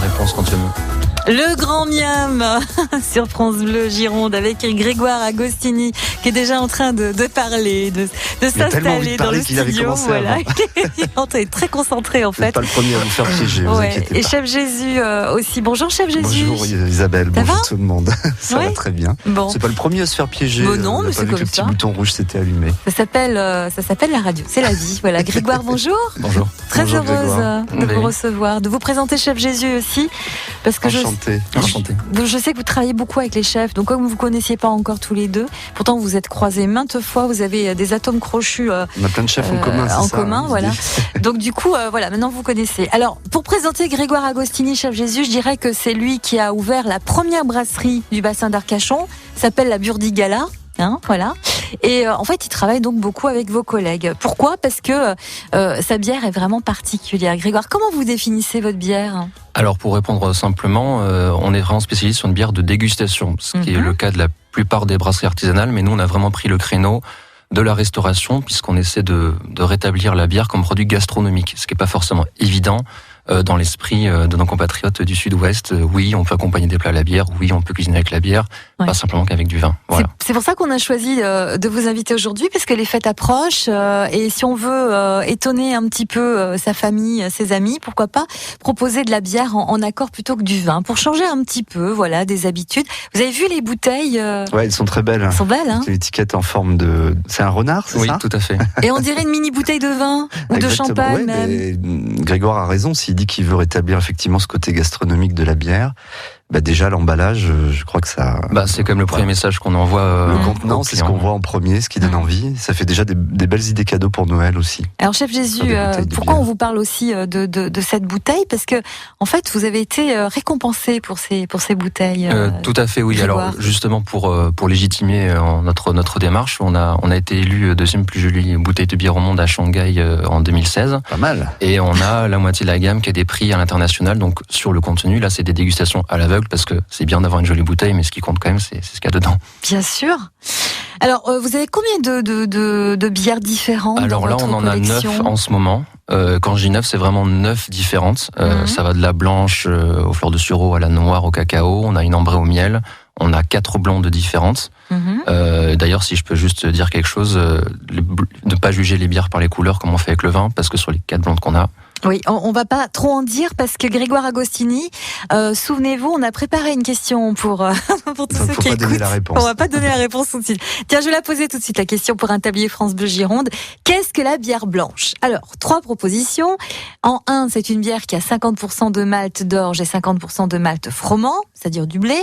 réponse quand tu veux. Le grand miam sur France Bleu Gironde avec Grégoire Agostini qui est déjà en train de parler, de s'installer dans le studio. Voilà. Il est très concentré en fait. Vous n'êtes pas le premier à vous faire piéger, vous inquiétez pas. Et Chef Jésus aussi. Bonjour Chef Jésus. Bonjour Isabelle, bonjour tout le monde. Ça va très bien. Bon. C'est pas le premier à se faire piéger. Non, mais c'est comme ça. Le petit bouton rouge s'était allumé. Ça s'appelle la radio, c'est la vie. Voilà. Grégoire, bonjour. Bonjour. Très bonjour, heureuse de vous recevoir, de vous présenter Chef Jésus aussi, parce que Enchanté. Je sais que vous travaillez beaucoup avec les chefs, donc comme vous ne vous connaissiez pas encore tous les deux, pourtant vous êtes croisés maintes fois, vous avez des atomes crochus. On a plein de chefs en commun, c'est ça. Voilà. Donc du coup, voilà, maintenant vous connaissez. Alors, pour présenter Grégoire Agostini, Chef Jésus, je dirais que c'est lui qui a ouvert la première brasserie du bassin d'Arcachon, s'appelle la Burdigala. Voilà. Et en fait, il travaille donc beaucoup avec vos collègues. Pourquoi ? Parce que sa bière est vraiment particulière. Grégoire, comment vous définissez votre bière ? Alors, pour répondre simplement, on est vraiment spécialiste sur une bière de dégustation, ce qui est le cas de la plupart des brasseries artisanales, mais nous, on a vraiment pris le créneau de la restauration, puisqu'on essaie de rétablir la bière comme produit gastronomique, ce qui n'est pas forcément évident dans l'esprit de nos compatriotes du Sud-Ouest. Oui, on peut accompagner des plats à la bière, oui, on peut cuisiner avec la bière, pas simplement qu'avec du vin. Voilà. C'est pour ça qu'on a choisi de vous inviter aujourd'hui, parce que les fêtes approchent, et si on veut étonner un petit peu sa famille, ses amis, pourquoi pas proposer de la bière en accord plutôt que du vin, pour changer un petit peu, voilà, des habitudes. Vous avez vu les bouteilles Ouais, elles sont très belles. Elles sont belles, hein. L'étiquette en forme de... C'est un renard, c'est ça ? Oui, tout à fait. Et on dirait une mini bouteille de vin, ou de champagne même. Grégoire a raison, s'il dit qu'il veut rétablir effectivement ce côté gastronomique de la bière, déjà l'emballage, je crois que ça... c'est comme le premier message qu'on envoie. Le contenant, c'est ce qu'on voit en premier, ce qui donne envie. Ça fait déjà des belles idées cadeaux pour Noël aussi. Alors Chef Jésus, pourquoi on vous parle aussi de cette bouteille ? Parce que en fait, vous avez été récompensé pour ces bouteilles. Tout à fait, oui. Grégoire. Alors justement pour légitimer notre démarche, on a été élu deuxième plus jolie bouteille de bière au monde à Shanghai en 2016. Pas mal. Et on a la moitié de la gamme qui a des prix à l'international. Donc sur le contenu, là, c'est des dégustations à l'aveugle, parce que c'est bien d'avoir une jolie bouteille, mais ce qui compte quand même, c'est ce qu'il y a dedans. Bien sûr. Alors, vous avez combien de bières différentes ? Alors là, on en a 9 en ce moment. Quand je dis 9, c'est vraiment 9 différentes. Ça va de la blanche aux fleurs de sureau à la noire au cacao. On a une ambrée au miel. On a 4 blondes différentes. D'ailleurs, si je peux juste dire quelque chose, ne pas juger les bières par les couleurs comme on fait avec le vin, parce que sur les 4 blondes qu'on a, oui, on va pas trop en dire parce que Grégoire Agostini, souvenez-vous, on a préparé une question pour tous ceux qui écoutent. On va pas donner la réponse tout de suite. Tiens, je vais la poser tout de suite, la question pour un tablier France Bleu Gironde. Qu'est-ce que la bière blanche ? Alors, 3 propositions. En 1, c'est une bière qui a 50% de malt d'orge et 50% de malt froment, c'est-à-dire du blé.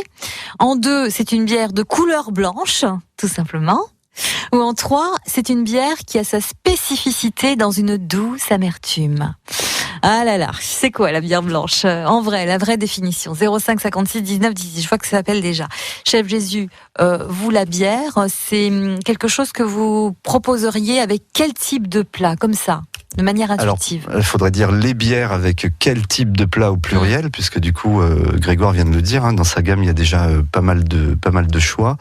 En 2, c'est une bière de couleur blanche, tout simplement. Ou en 3, c'est une bière qui a sa spécificité dans une douce amertume. Ah là là, c'est quoi la bière blanche ? En vrai, la vraie définition. 05 56 19 18, je vois que ça s'appelle déjà. Chef Jésus, vous, la bière, c'est quelque chose que vous proposeriez avec quel type de plat, comme ça, de manière intuitive ? Alors, il faudrait dire les bières avec quel type de plat au pluriel, puisque du coup, Grégoire vient de le dire, dans sa gamme, il y a déjà pas mal de choix.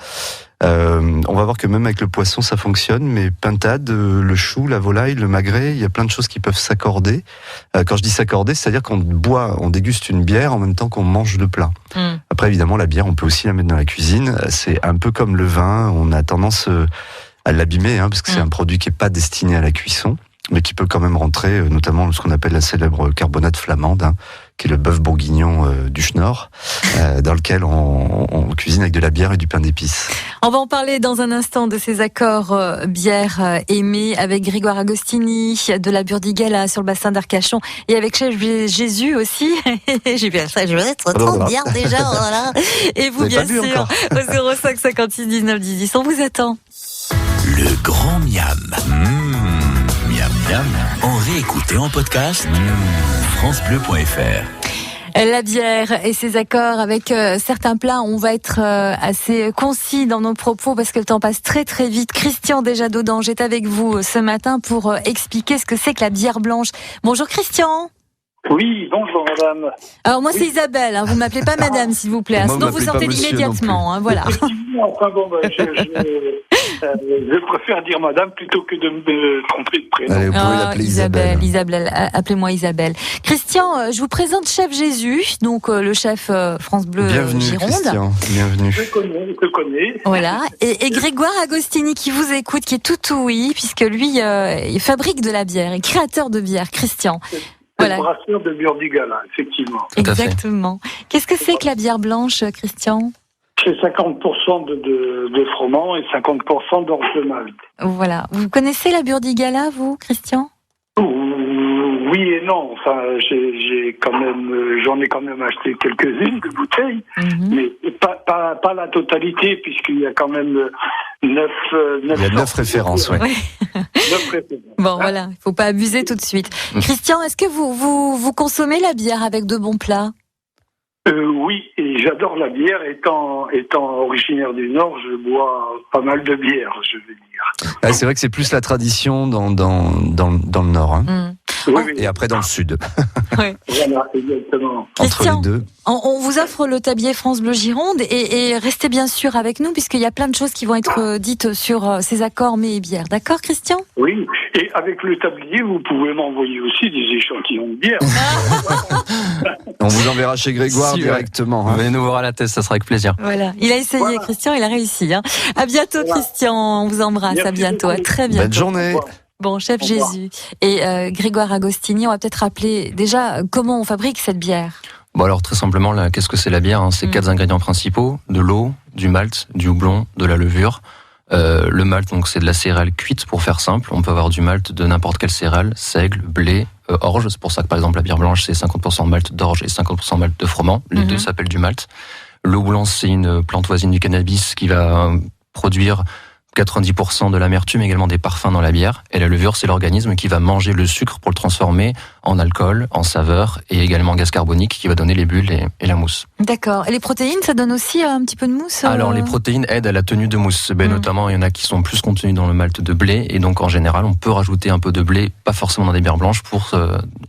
On va voir que même avec le poisson ça fonctionne, mais pintade, le chou, la volaille, le magret, il y a plein de choses qui peuvent s'accorder. Quand je dis s'accorder, c'est-à-dire qu'on déguste une bière en même temps qu'on mange le plat. Après évidemment la bière on peut aussi la mettre dans la cuisine, c'est un peu comme le vin, on a tendance à l'abîmer, parce que c'est un produit qui est pas destiné à la cuisson, mais qui peut quand même rentrer, notamment ce qu'on appelle la célèbre carbonate flamande, qui est le bœuf bourguignon du Schnorr, dans lequel on cuisine avec de la bière et du pain d'épices. On va en parler dans un instant de ces accords bière aimés avec Grégoire Agostini, de la Burdigala sur le bassin d'Arcachon, et avec Chef Jésus aussi. J'ai bien ça, je vais être trop bien déjà. Voilà. Et vous bien sûr, au 05 56 19 18, on vous attend. Le grand miam. Miam miam. En réécouter en podcast. francebleu.fr. La bière et ses accords avec certains plats, on va être assez concis dans nos propos parce que le temps passe très très vite. Christian déjà Dodange est avec vous ce matin pour expliquer ce que c'est que la bière blanche. Bonjour Christian. Oui, bonjour madame. Alors moi c'est Isabelle, vous m'appelez pas madame s'il vous plaît, sinon vous sortez immédiatement, voilà. Enfin bon, Je préfère dire madame plutôt que de me tromper de prénom. Allez, vous pouvez l'appeler Isabelle. Appelez-moi Isabelle. Christian, je vous présente Chef Jésus, donc le chef France Bleu Gironde. Christian, bienvenue. Je connais. Voilà. Et Grégoire Agostini qui vous écoute, qui est tout oui, puisque lui, il fabrique de la bière, il est créateur de bière, Christian. Voilà. Brasseur de Burdigala, effectivement. Exactement. Qu'est-ce que c'est que la bière blanche, Christian ? C'est 50% de froment et 50% d'orge de malt. Voilà. Vous connaissez la Burdigala, vous, Christian ? Oui et non. Enfin, j'en ai quand même acheté quelques-unes de bouteilles, mais pas la totalité, puisqu'il y a quand même 9 références, oui. 9 références. Bon, voilà. Il faut pas abuser tout de suite. Christian, est-ce que vous consommez la bière avec de bons plats ? Oui, et j'adore la bière. Étant originaire du Nord, je bois pas mal de bière, je vais dire. Ah, c'est vrai que c'est plus la tradition dans le Nord. Hein. Oui. Et après dans le Sud. Ouais. Voilà, exactement. Christian, entre les deux. On vous offre le tablier France Bleu Gironde et restez bien sûr avec nous puisqu'il y a plein de choses qui vont être dites sur ces accords mets et bières. D'accord, Christian ? Oui, et avec le tablier, vous pouvez m'envoyer aussi des échantillons de bière. On vous enverra chez Grégoire directement. Hein. Venez nous voir à la test, ça sera avec plaisir. Voilà, il a essayé, Christian, il a réussi. Hein. À bientôt, Christian, on vous embrasse. Merci, à bientôt, à très bientôt. Bonne journée. Bon, chef Jésus et Grégoire Agostini, on va peut-être rappeler déjà comment on fabrique cette bière. Bon alors très simplement, là, qu'est-ce que c'est la bière ? C'est 4 ingrédients principaux, de l'eau, du malt, du houblon, de la levure. Le malt, donc c'est de la céréale cuite pour faire simple. On peut avoir du malt de n'importe quelle céréale, seigle, blé, orge. C'est pour ça que par exemple la bière blanche c'est 50% de malt d'orge et 50% de malt de froment. Les deux s'appellent du malt. Le houblon c'est une plante voisine du cannabis qui va produire 90% de l'amertume, également des parfums dans la bière. Et la levure, c'est l'organisme qui va manger le sucre pour le transformer en alcool, en saveur et également en gaz carbonique qui va donner les bulles et la mousse. D'accord. Et les protéines, ça donne aussi un petit peu de mousse Alors, les protéines aident à la tenue de mousse. Notamment, il y en a qui sont plus contenues dans le malt de blé. Et donc, en général, on peut rajouter un peu de blé, pas forcément dans des bières blanches, pour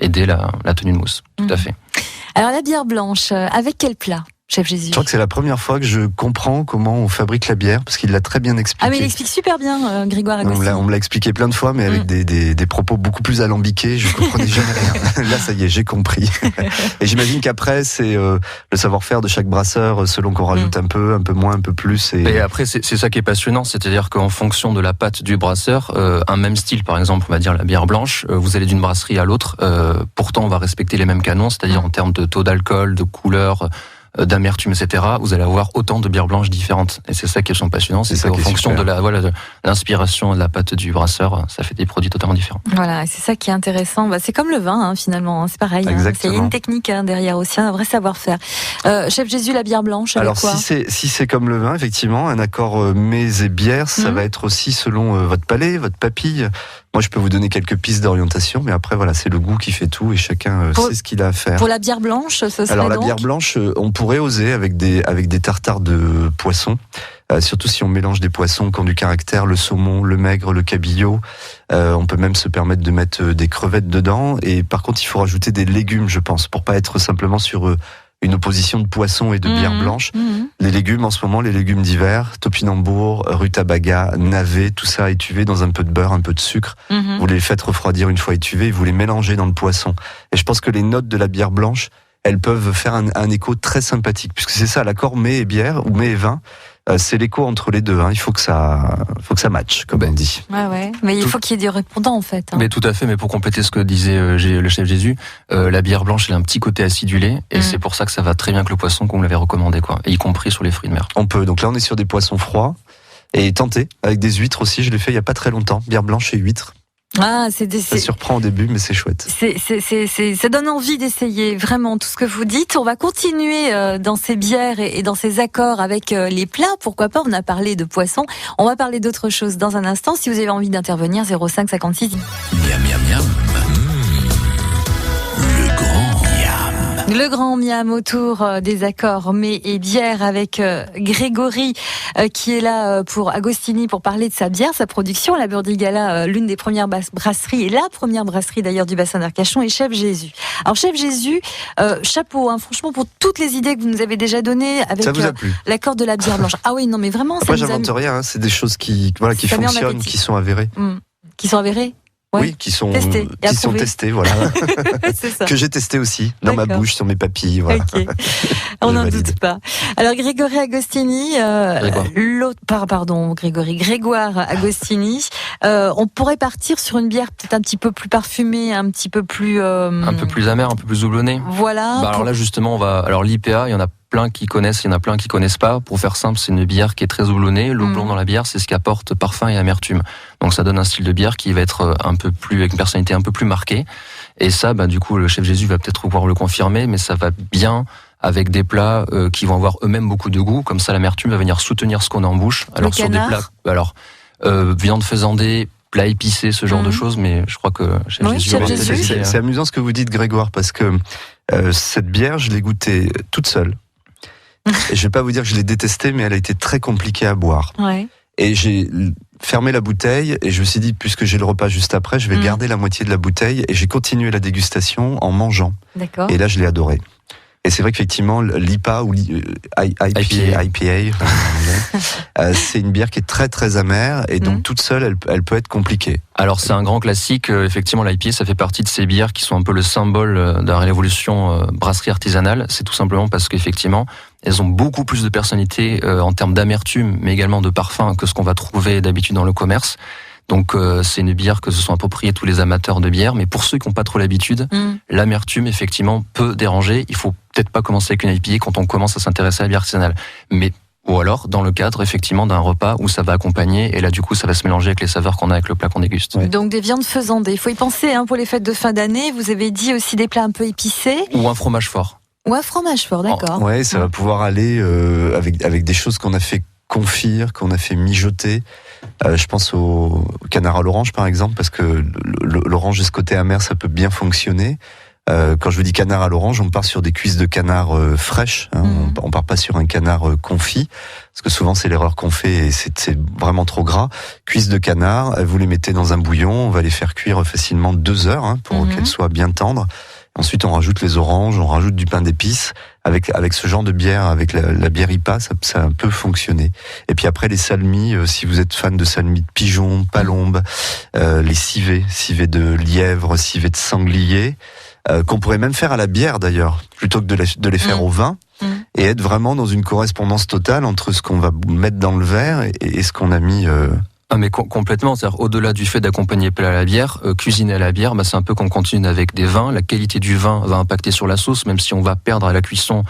aider la tenue de mousse. Tout à fait. Alors, la bière blanche, avec quel plat ? Chef Jésus. Je crois que c'est la première fois que je comprends comment on fabrique la bière, parce qu'il l'a très bien expliqué. Ah mais il explique super bien, Grégoire Agostini. On me l'a expliqué plein de fois, mais avec des propos beaucoup plus alambiqués, je comprenais jamais rien. Là, ça y est, j'ai compris. Et j'imagine qu'après, c'est le savoir-faire de chaque brasseur, selon qu'on rajoute un peu moins, un peu plus. Et après, c'est ça qui est passionnant, c'est-à-dire qu'en fonction de la pâte du brasseur, un même style, par exemple, on va dire la bière blanche, vous allez d'une brasserie à l'autre, pourtant on va respecter les mêmes canons, c'est-à-dire en termes de taux d'alcool, de couleur, d'amertume, etc. Vous allez avoir autant de bières blanches différentes. Et c'est ça qui est passionnant, c'est qu'en fonction de l'inspiration de la pâte du brasseur, ça fait des produits totalement différents. Voilà, c'est ça qui est intéressant. C'est comme le vin, finalement, c'est pareil. Il y a une technique derrière aussi, un vrai savoir-faire. Chef Jésus, la bière blanche, avec quoi ? Si c'est comme le vin, effectivement, un accord mets et bière, ça va être aussi selon votre palais, votre papille. Moi, je peux vous donner quelques pistes d'orientation, mais après, voilà, c'est le goût qui fait tout et chacun sait ce qu'il a à faire. Pour la bière blanche, ce serait Alors, la bière blanche, on pourrait oser avec des tartares de poisson, surtout si on mélange des poissons qui ont du caractère, le saumon, le maigre, le cabillaud. On peut même se permettre de mettre des crevettes dedans. Et par contre, il faut rajouter des légumes, je pense, pour pas être simplement sur une opposition de poisson et de bière blanche. Les légumes, en ce moment, les légumes d'hiver, topinambour, rutabaga, navet, tout ça étuvé dans un peu de beurre, un peu de sucre. Vous les faites refroidir une fois étuvés et vous les mélangez dans le poisson. Et je pense que les notes de la bière blanche, elles peuvent faire un écho très sympathique, puisque c'est ça, l'accord mets et bière, ou mets et vin, c'est l'écho entre les deux. Il faut que ça matche, comme on dit. Ouais. Mais il faut qu'il y ait des répondants, en fait. Mais tout à fait, mais pour compléter ce que disait le chef Jésus, la bière blanche, elle a un petit côté acidulé, et c'est pour ça que ça va très bien avec le poisson qu'on l'avait recommandé, et y compris sur les fruits de mer. On peut, donc là on est sur des poissons froids, et tenter, avec des huîtres aussi, je l'ai fait il n'y a pas très longtemps, bière blanche et huîtres. Ça surprend au début, mais c'est chouette. Ça donne envie d'essayer vraiment tout ce que vous dites. On va continuer dans ces bières et dans ces accords avec les plats. Pourquoi pas ? On a parlé de poisson. On va parler d'autres choses dans un instant. Si vous avez envie d'intervenir, 05 56. Miam, miam, miam. Le grand miam. Le grand miam autour des accords mets et bières avec Grégory qui est là pour Agostini pour parler de sa bière, sa production. La Burdigala, l'une des premières brasseries et la première brasserie d'ailleurs du bassin d'Arcachon, et Chef Jésus. Alors Chef Jésus, chapeau, franchement pour toutes les idées que vous nous avez déjà données avec l'accord de la bière blanche. Ah oui, non mais vraiment. Après, j'invente rien, c'est des choses qui fonctionnent, qui sont avérées. Qui sont avérées. Ouais. Oui, qui sont testés, voilà. C'est ça. Que j'ai testé aussi dans ma bouche, sur mes papilles, voilà. Okay. On n'en doute pas. Alors Grégory Agostini, Grégoire Agostini, on pourrait partir sur une bière peut-être un petit peu plus parfumée, un petit peu plus un peu plus amère, un peu plus houblonnée. Voilà. Alors là justement, alors l'IPA, il y en a plein qui connaissent, il y en a plein qui connaissent pas. Pour faire simple, c'est une bière qui est très houblonnée. Le houblon dans la bière, c'est ce qui apporte parfum et amertume. Donc ça donne un style de bière qui va être avec une personnalité un peu plus marquée. Et ça, du coup, le Chef Jésus va peut-être pouvoir le confirmer, mais ça va bien avec des plats qui vont avoir eux-mêmes beaucoup de goût. Comme ça, l'amertume va venir soutenir ce qu'on a en bouche. Alors sur des plats, viande faisandée, plat épicé, ce genre de choses, mais je crois que Chef Jésus. C'est amusant ce que vous dites, Grégoire, parce que cette bière, je l'ai goûtée toute seule. Et je vais pas vous dire que je l'ai détestée, mais elle a été très compliquée à boire. Ouais. Et j'ai fermé la bouteille et je me suis dit, puisque j'ai le repas juste après, je vais garder la moitié de la bouteille, et j'ai continué la dégustation en mangeant. D'accord. Et là, je l'ai adorée. Et c'est vrai qu'effectivement, l'IPA ou IPA, c'est une bière qui est très très amère, et donc toute seule, elle peut être compliquée. Alors c'est un grand classique, effectivement l'IPA, ça fait partie de ces bières qui sont un peu le symbole de la révolution brasserie artisanale. C'est tout simplement parce qu'effectivement, elles ont beaucoup plus de personnalité en termes d'amertume, mais également de parfum que ce qu'on va trouver d'habitude dans le commerce. Donc c'est une bière que se sont appropriés tous les amateurs de bière, mais pour ceux qui n'ont pas trop l'habitude, l'amertume effectivement peut déranger. Il faut peut-être pas commencer avec une IPA quand on commence à s'intéresser à la bière artisanale, ou alors dans le cadre effectivement d'un repas où ça va accompagner, et là du coup ça va se mélanger avec les saveurs qu'on a avec le plat qu'on déguste. Ouais. Donc des viandes faisandées, il faut y penser pour les fêtes de fin d'année. Vous avez dit aussi des plats un peu épicés. Ou un fromage fort. Ou un fromage fort, d'accord. Ouais, ça va pouvoir aller avec des choses qu'on a fait confire, qu'on a fait mijoter. Je pense au canard à l'orange par exemple, parce que l'orange et ce côté amer, ça peut bien fonctionner. Quand je vous dis canard à l'orange, on part sur des cuisses de canard fraîches. On part pas sur un canard confit, parce que souvent c'est l'erreur qu'on fait et c'est vraiment trop gras. Cuisses de canard, vous les mettez dans un bouillon, on va les faire cuire facilement 2 heures pour qu'elles soient bien tendres. Ensuite, on rajoute les oranges, on rajoute du pain d'épices. Avec ce genre de bière, avec la bière IPA, ça peut fonctionner. Et puis après, les salmis, si vous êtes fan de salmis de pigeon, palombe, les civets de lièvre, civets de sanglier, qu'on pourrait même faire à la bière d'ailleurs, plutôt que de les faire au vin, et être vraiment dans une correspondance totale entre ce qu'on va mettre dans le verre et ce qu'on a mis... Ah mais complètement, c'est-à-dire au-delà du fait d'accompagner plat à la bière, cuisiner à la bière, c'est un peu qu'on continue avec des vins. La qualité du vin va impacter sur la sauce, même si on va perdre à la cuisson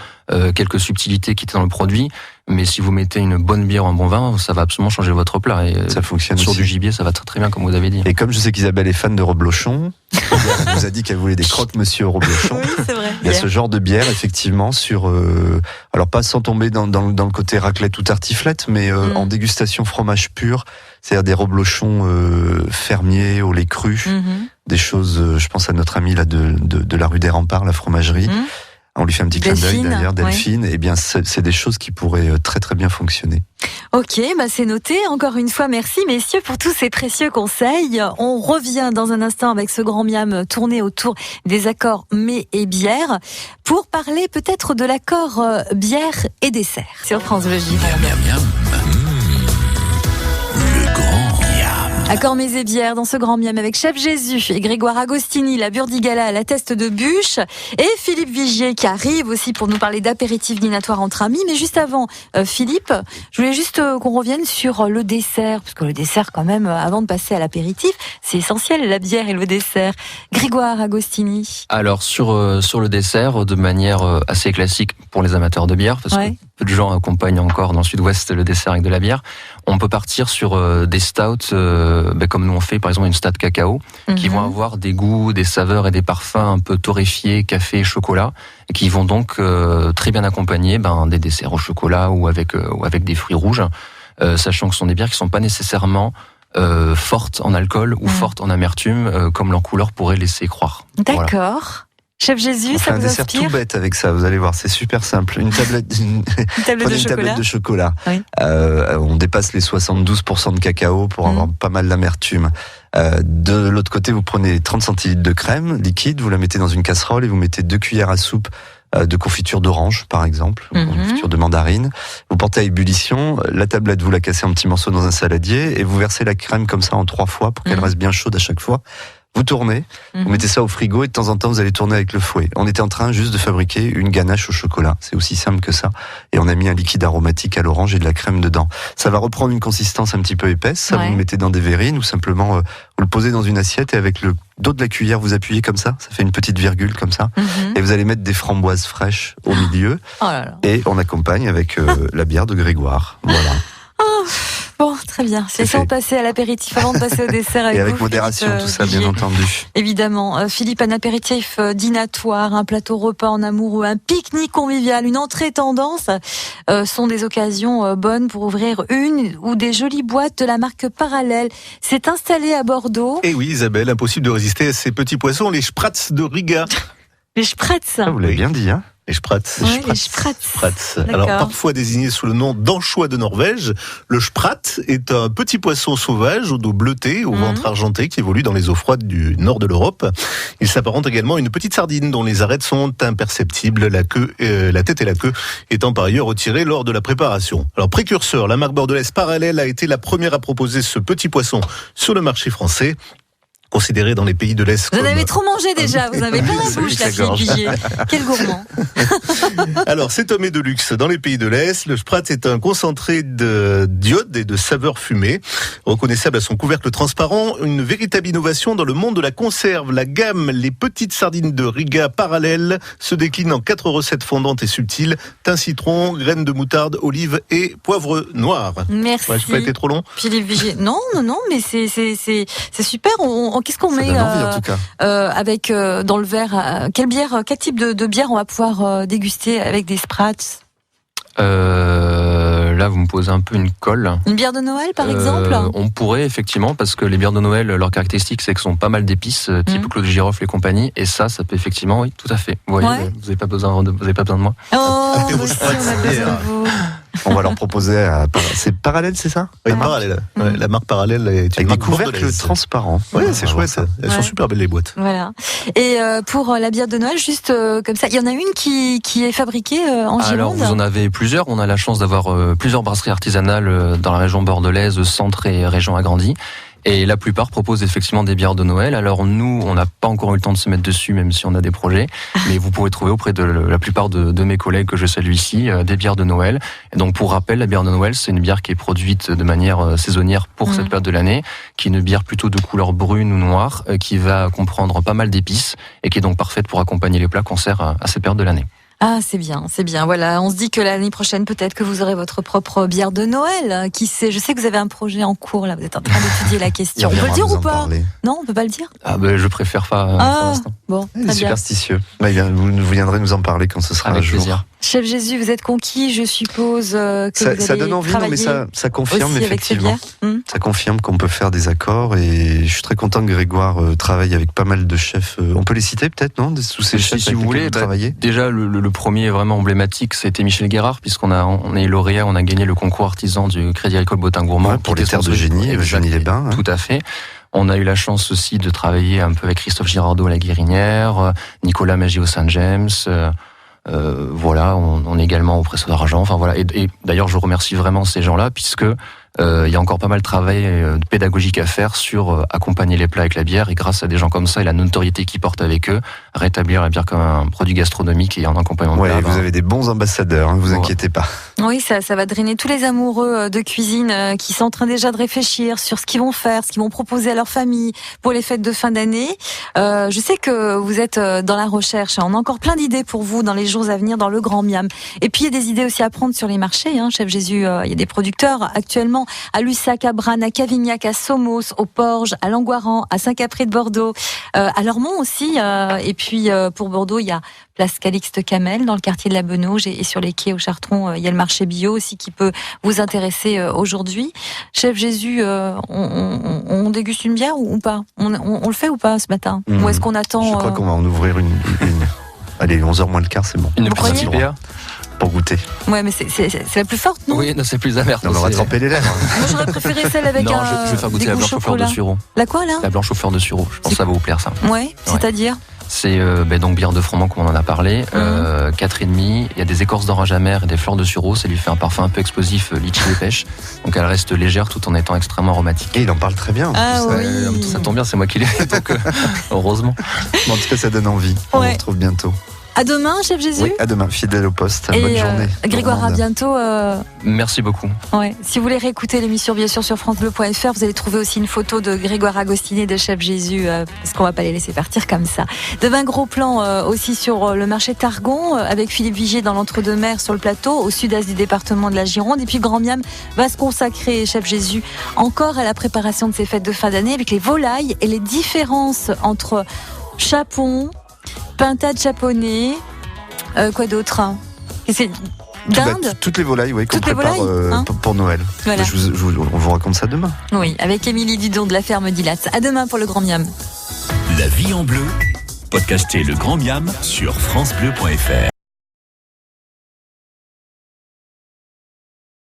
quelques subtilités qui étaient dans le produit. Mais si vous mettez une bonne bière ou un bon vin, ça va absolument changer votre plat. Et ça fonctionne sur aussi. Du gibier, ça va très très bien, comme vous avez dit. Et comme je sais qu'Isabelle est fan de reblochon, elle nous a dit qu'elle voulait des croque-monsieur au reblochon. Oui, c'est vrai. Il y a ce genre de bière, effectivement, alors pas sans tomber dans le côté raclette ou tartiflette, mais en dégustation fromage pur, c'est-à-dire des reblochons fermiers au lait cru, des choses, je pense à notre amie là de la rue des Remparts, la fromagerie. On lui fait un petit clin d'œil d'ailleurs, Delphine. Et bien, c'est des choses qui pourraient très très bien fonctionner. Ok, c'est noté. Encore une fois, merci messieurs pour tous ces précieux conseils. On revient dans un instant avec ce grand miam tourné autour des accords mets et bière pour parler peut-être de l'accord bière et dessert sur France Bleu Gironde. Le grand miam. Accord mets et bière dans ce grand miam avec Chef Jésus et Grégoire Agostini, la Burdigala à la teste de bûche, et Philippe Vigier qui arrive aussi pour nous parler d'apéritif dînatoire entre amis. Mais juste avant, Philippe, je voulais juste qu'on revienne sur le dessert, parce que le dessert quand même, avant de passer à l'apéritif, c'est essentiel, la bière et le dessert. Grégoire Agostini. Alors sur le dessert, de manière assez classique pour les amateurs de bière, parce que peu de gens accompagnent encore dans le sud-ouest le dessert avec de la bière, on peut partir sur des stouts, comme nous on fait par exemple une stout cacao, qui vont avoir des goûts, des saveurs et des parfums un peu torréfiés, café, chocolat, et qui vont donc très bien accompagner des desserts au chocolat ou avec des fruits rouges, sachant que ce sont des bières qui ne sont pas nécessairement fortes en alcool ou fortes en amertume, comme leur couleur pourrait laisser croire. D'accord. Voilà. Chef Jésus, ça vous inspire ? Un dessert tout bête avec ça, vous allez voir, c'est super simple. Une tablette de chocolat. Oui. On dépasse les 72% de cacao pour avoir pas mal d'amertume. De l'autre côté, vous prenez 30 centilitres de crème liquide, vous la mettez dans une casserole et vous mettez 2 cuillères à soupe de confiture d'orange, par exemple, confiture de mandarine. Vous portez à ébullition, la tablette, vous la cassez en petits morceaux dans un saladier et vous versez la crème comme ça en 3 fois pour qu'elle reste bien chaude à chaque fois. Vous tournez, vous mettez ça au frigo et de temps en temps vous allez tourner avec le fouet. On était en train juste de fabriquer une ganache au chocolat, c'est aussi simple que ça. Et on a mis un liquide aromatique à l'orange et de la crème dedans. Ça va reprendre une consistance un petit peu épaisse, ça vous le mettez dans des verrines ou simplement vous le posez dans une assiette et avec le dos de la cuillère vous appuyez comme ça fait une petite virgule comme ça. Et vous allez mettre des framboises fraîches au milieu et on accompagne avec la bière de Grégoire. Voilà. Bon, très bien. C'est sans passer à l'apéritif avant de passer au dessert avec vous. Et avec modération, Philippe, tout ça, bien entendu. Évidemment. Philippe, un apéritif dînatoire, un plateau repas en amoureux, un pique-nique convivial, une entrée tendance sont des occasions bonnes pour ouvrir une ou des jolies boîtes de la marque Parallèle. C'est installé à Bordeaux. Et oui, Isabelle, impossible de résister à ces petits poissons, les Spratz de Riga. Les Spratz. Vous l'avez bien dit, hein? Les Spratz. Oui, les Spratz. Alors, parfois désigné sous le nom d'anchois de Norvège, le Sprat est un petit poisson sauvage au dos bleuté, au ventre argenté, qui évolue dans les eaux froides du nord de l'Europe. Il s'apparente également à une petite sardine dont les arêtes sont imperceptibles, la tête et la queue étant par ailleurs retirées lors de la préparation. Alors, précurseur, la marque bordelaise Parallèle a été la première à proposer ce petit poisson sur le marché français. Considéré dans les pays de l'Est. Vous en avez trop mangé déjà, vous avez plein la bouche, la fille Vigier. Quel gourmand. Alors, cet homme est de luxe dans les pays de l'Est. Le Sprat est un concentré d'iode et de saveurs fumées. Reconnaissable à son couvercle transparent, une véritable innovation dans le monde de la conserve. La gamme Les Petites Sardines de Riga Parallèle se décline en 4 recettes fondantes et subtiles. Thym, citron, graines de moutarde, olive et poivre noir. Merci. Ouais, je n'ai pas été trop long. Philippe Vigier. Non, mais c'est super. Qu'est-ce qu'on met avec dans le verre quel type de bière on va pouvoir déguster avec des Sprats? Là, vous me posez un peu une colle. Une bière de Noël, par exemple? On pourrait, effectivement, parce que les bières de Noël, leur caractéristique, c'est qu'elles sont pas mal d'épices, type Claude Girofle et compagnie, et ça peut effectivement, oui, tout à fait. Vous voyez, vous n'avez pas besoin de moi. Oh, on a besoin de vous. On va leur proposer c'est Parallèle, c'est ça? Oui, Parallèle. Ouais, la marque Parallèle est une marque couvercle transparent. Oui, c'est chouette. Elles sont super belles, les boîtes. Voilà. Et pour la bière de Noël, juste comme ça, il y en a une qui est fabriquée en Gironde. Alors, vous en avez plusieurs. On a la chance d'avoir plusieurs brasseries artisanales dans la région bordelaise, centre et région agrandie. Et la plupart proposent effectivement des bières de Noël. Alors nous, on n'a pas encore eu le temps de se mettre dessus, même si on a des projets. Mais vous pouvez trouver auprès de la plupart de mes collègues que je salue ici, des bières de Noël. Et donc pour rappel, la bière de Noël, c'est une bière qui est produite de manière saisonnière pour cette période de l'année, qui est une bière plutôt de couleur brune ou noire, qui va comprendre pas mal d'épices et qui est donc parfaite pour accompagner les plats qu'on sert à cette période de l'année. Ah, c'est bien. Voilà, on se dit que l'année prochaine, peut-être que vous aurez votre propre bière de Noël. Qui sait? Je sais que vous avez un projet en cours, là. Vous êtes en train d'étudier la question. On peut le dire ou pas? Non, on peut pas le dire? Je préfère pas pour l'instant. Bon, très bien. Superstitieux. Vous viendrez nous en parler quand ce sera avec un jour. Plaisir. Chef Jésus, vous êtes conquis, je suppose que ça donne envie, mais ça confirme effectivement. Ça confirme qu'on peut faire des accords et je suis très content que Grégoire travaille avec pas mal de chefs. On peut les citer peut-être, non? Tous ces chefs si vous voulez, travailler. Déjà, le premier vraiment emblématique, c'était Michel Guérard, puisqu'on est lauréat, on a gagné le concours artisan du Crédit Agricole Bottin Gourmand pour les terres de Génie, Génie-les-Bains. Tout à fait. On a eu la chance aussi de travailler un peu avec Christophe Girardot à la Guérinière, Nicolas Magie au Saint-James. Voilà, on est également au Presso d'Argent. Enfin voilà, et d'ailleurs je remercie vraiment ces gens-là puisque il y a encore pas mal de travail pédagogique à faire sur accompagner les plats avec la bière et grâce à des gens comme ça et la notoriété qu'ils portent avec eux, rétablir la bière comme un produit gastronomique et en accompagnement de plat. Vous avez des bons ambassadeurs, vous inquiétez pas. Oui, ça va drainer tous les amoureux de cuisine qui sont en train déjà de réfléchir sur ce qu'ils vont faire, ce qu'ils vont proposer à leur famille pour les fêtes de fin d'année. Je sais que vous êtes dans la recherche, on a encore plein d'idées pour vous dans les jours à venir dans le Grand Miam. Et puis il y a des idées aussi à prendre sur les marchés, Chef Jésus, il y a des producteurs actuellement également à Lussac, à Branne, à Cavignac, à Somos, au Porges, à Langoiran, à Saint-Capri de Bordeaux, à Lormont aussi. Et puis pour Bordeaux, il y a place Calixte Camel dans le quartier de la Benauge et sur les quais au Chartron, il y a le marché bio aussi qui peut vous intéresser aujourd'hui. Chef Jésus, on déguste une bière ou pas on le fait ou pas ce matin Ou est-ce qu'on attend Je crois qu'on va en ouvrir une. Allez, 11h moins le quart, c'est bon. Une petite bière pour goûter. Ouais, mais c'est la plus forte, non? Oui, non, c'est plus amer. On va tremper les lèvres. Moi, j'aurais préféré celle avec non, je vais faire goûter la blanche au fleur de sureau. La quoi, là? La blanche au fleur de sureau. Je pense que ça va vous plaire, ça. Ouais, c'est-à-dire? C'est donc bière de froment, comme on en a parlé, 4,5. Il y a des écorces d'orange amère et des fleurs de sureau. Ça lui fait un parfum un peu explosif, litchi et pêche. Donc elle reste légère tout en étant extrêmement aromatique. Et il en parle très bien. Ah oui. Ça tombe bien, c'est moi qui l'ai fait, donc heureusement. En tout cas, ça donne envie. On vous retrouve bientôt. À demain, Chef Jésus. Oui, à demain, fidèle au poste. Bonne journée. Grégoire, à bientôt. Merci beaucoup. Ouais. Si vous voulez réécouter l'émission, bien sûr, sur francebleu.fr, vous allez trouver aussi une photo de Grégoire Agostini et de Chef Jésus, parce qu'on va pas les laisser partir comme ça. De 20 gros plans aussi sur le marché Targon, avec Philippe Vigier dans l'Entre-deux-Mers sur le plateau, au sud-est du département de la Gironde. Et puis Grand Miam va se consacrer, Chef Jésus, encore à la préparation de ces fêtes de fin d'année, avec les volailles et les différences entre chapon, pintade chaponnée, quoi d'autre Dinde. Toutes les volailles, oui, qu'on prépare pour Noël. Voilà. On vous raconte ça demain. Oui, avec Émilie Dudon de la ferme d'Ilatz. À demain pour le Grand Miam. La vie en bleu, podcastez le Grand Miam sur francebleu.fr.